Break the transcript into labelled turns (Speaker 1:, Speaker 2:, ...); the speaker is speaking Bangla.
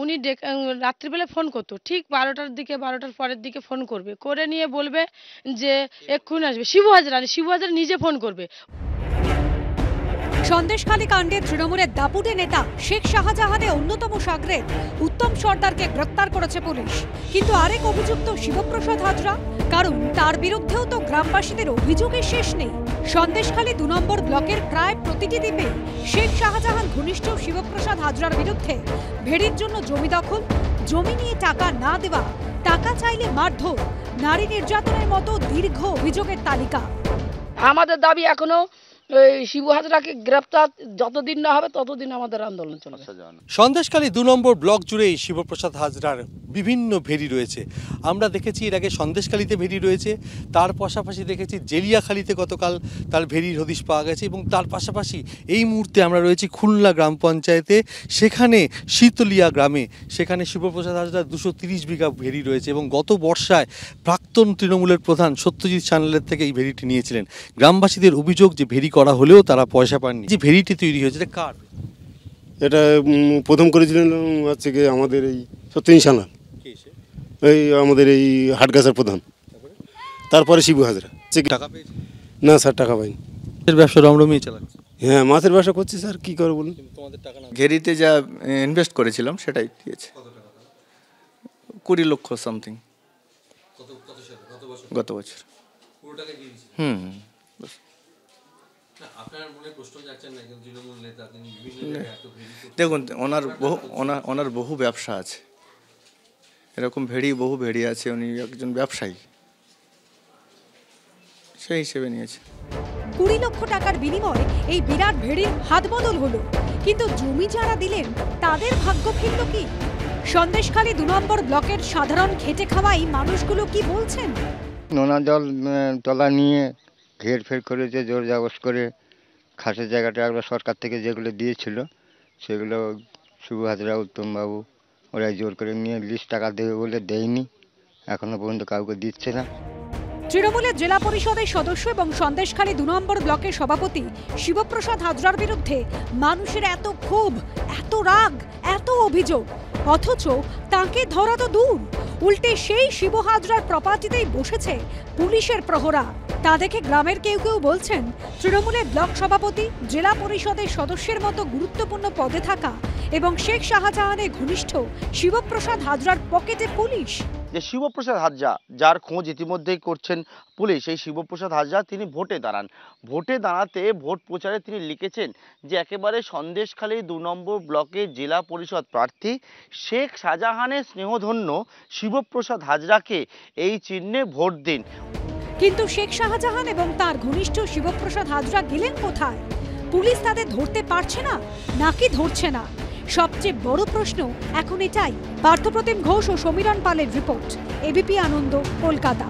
Speaker 1: উনি রাত্রিবেলা ফোন করতো, ঠিক 12টার দিকে, 12টার পরের দিকে ফোন করবে, করে নিয়ে বলবে যে এক্ষুনি আসবে। শিবু হাজরা নিজে ফোন করবে।
Speaker 2: সন্দেশখালী কাণ্ডে তৃণমূলের দাপুটে নেতা শেখ শাহজাহানের অন্যতম সাগরেদ উত্তম সর্দারকে গ্রেপ্তার করেছে পুলিশ। কিন্তু আরেক অভিযুক্ত শিবপ্রসাদ হাজরা, কারণ তার বিরুদ্ধেও তো গ্রামবাসীদের অভিযোগের শেষ নেই। সন্দেশখালী 2 নম্বর ব্লকের প্রায় প্রতিটি দ্বীপে শেখ শাহজাহান ঘনিষ্ঠ শিবপ্রসাদ হাজরার বিরুদ্ধে ভেড়ির জন্য জমি দখল, জমি নিয়ে টাকা না দেওয়া, টাকা চাইলে মারধর, নারী নির্যাতনের মতো দীর্ঘ অভিযোগের তালিকা।
Speaker 1: আমাদের দাবি এখনো শিবু হাজরাকে গ্রেপ্তার যতদিন না হবে ততদিন আমাদের আন্দোলন চলবে।
Speaker 3: সন্দেশখালী 2 নম্বর ব্লক জুড়েই শিবপ্রসাদ হাজরার বিভিন্ন ভেড়ি রয়েছে। আমরা দেখেছি এর আগে সন্দেশখালীতে ভেড়ি রয়েছে, তার পাশাপাশি দেখেছি জেলিয়াখালীতে গতকাল তার ভেড়ির হদিশ পাওয়া গেছে, এবং তার পাশাপাশি এই মুহূর্তে আমরা রয়েছি খুলনা গ্রাম পঞ্চায়েতে, সেখানে শীতলিয়া গ্রামে, সেখানে শিবপ্রসাদ হাজরার 230 বিঘা ভেড়ি রয়েছে। এবং গত বর্ষায় প্রাক্তন তৃণমূলের প্রধান সত্যজিৎ সান্যালের থেকে এই ভেড়িটি নিয়েছিলেন। গ্রামবাসীদের অভিযোগ যে ভেড়ি করা হলেও তারা পয়সা পাননি। যে ভেড়িটি তৈরি হয়েছে এটা কার?
Speaker 4: এটা প্রথম করেছিলেন হচ্ছে কি আমাদের এই সত্যজিৎ সান্যাল, এই আমাদের এই হাটগাছার প্রধান। তারপরে শিবু হাজরা।
Speaker 3: টাকা পেয়েছে?
Speaker 4: না স্যার, টাকা পাইনি।
Speaker 3: ব্যবসা রমরমিয়ে চালাচ্ছে।
Speaker 4: হ্যাঁ, মাছের ব্যবসা করছি স্যার, কী করে বলুন।
Speaker 3: তোমাদের টাকা না?
Speaker 5: ঘেরিতে যা ইনভেস্ট করেছিলাম সেটাই দিয়েছে। 20 লক্ষ সামথিং গত বছর। দেখুন, ওনার বহু ব্যবসা আছে, এরকম বহু ভেড়ি আছে, উনি একজন ব্যবসায়ী, সেই হিসেবে নিয়েছে।
Speaker 2: 20 লক্ষ টাকার বিনিময়ে এই বিরাট ভেড়ির হাত বদল হলো, কিন্তু জমি যারা দিলেন তাদের ভাগ্য ফিরল কি? সন্দেশখালী 2 নম্বর ব্লকের সাধারণ খেটে খাওয়াই মানুষগুলো কি বলছেন?
Speaker 6: নোনা জল তলা নিয়ে ঘের ফের করেছে, জোর জবরদস্ত করে খাসের জায়গাটা একবার সরকার থেকে যেগুলো দিয়েছিল সেগুলো শিবু হাজরা, উত্তমবাবু ওরাই জোর করে নিয়ে লিস্ট টাকা দেবে বলে দেয়নি, এখনো পর্যন্ত কাউকে দিচ্ছে না।
Speaker 2: তৃণমূলের জেলা পরিষদের সদস্য এবং সন্দেশখালী 2 নম্বর ব্লকের সভাপতি শিবপ্রসাদ হাজরার বিরুদ্ধে মানুষের এত ক্ষোভ, এত রাগ, এত অভিযোগ, অথচ তাকে ধরা তো দূর, উল্টে সেই শিবু হাজরার প্রপার্টিতেই বসেছে পুলিশের প্রহরা। তা দেখে গ্রামের কেউ কেউ বলছেন, তৃণমূলের ব্লক সভাপতি, জেলা পরিষদের সদস্যের মতো গুরুত্বপূর্ণ পদে থাকা এবং শেখ শাহজাহানের ঘনিষ্ঠ শিবপ্রসাদ হাজরার পকেটে পুলিশ।
Speaker 7: যে শিবপ্রসাদ হাজরা, যার খোঁজ ইতিমধ্যেই করছেন পুলিশ, এই শিবপ্রসাদ হাজরা তিনি ভোটে দাঁড়ান। ভোটে দাঁড়াতে ভোট প্রচারে তিনি লিখেছেন যে একেবারে সন্দেশখালী 2 নম্বর ব্লকের জেলা পরিষদ প্রার্থী শেখ শাহজাহানের স্নেহধন্য শিবপ্রসাদ হাজরাকে এই চিহ্নে ভোট দিন।
Speaker 2: কিন্তু শেখ শাহজাহান এবং তার ঘনিষ্ঠ শিবপ্রসাদ হাজরা গেলেন কোথায়? পুলিশ তাদের ধরতে পারছে না নাকি ধরছে না? সবচেয়ে বড় প্রশ্ন এখন এটাই। পার্থপ্রতিম ঘোষ ও সমীরণ পালের রিপোর্ট, এবিপি আনন্দ, কলকাতা।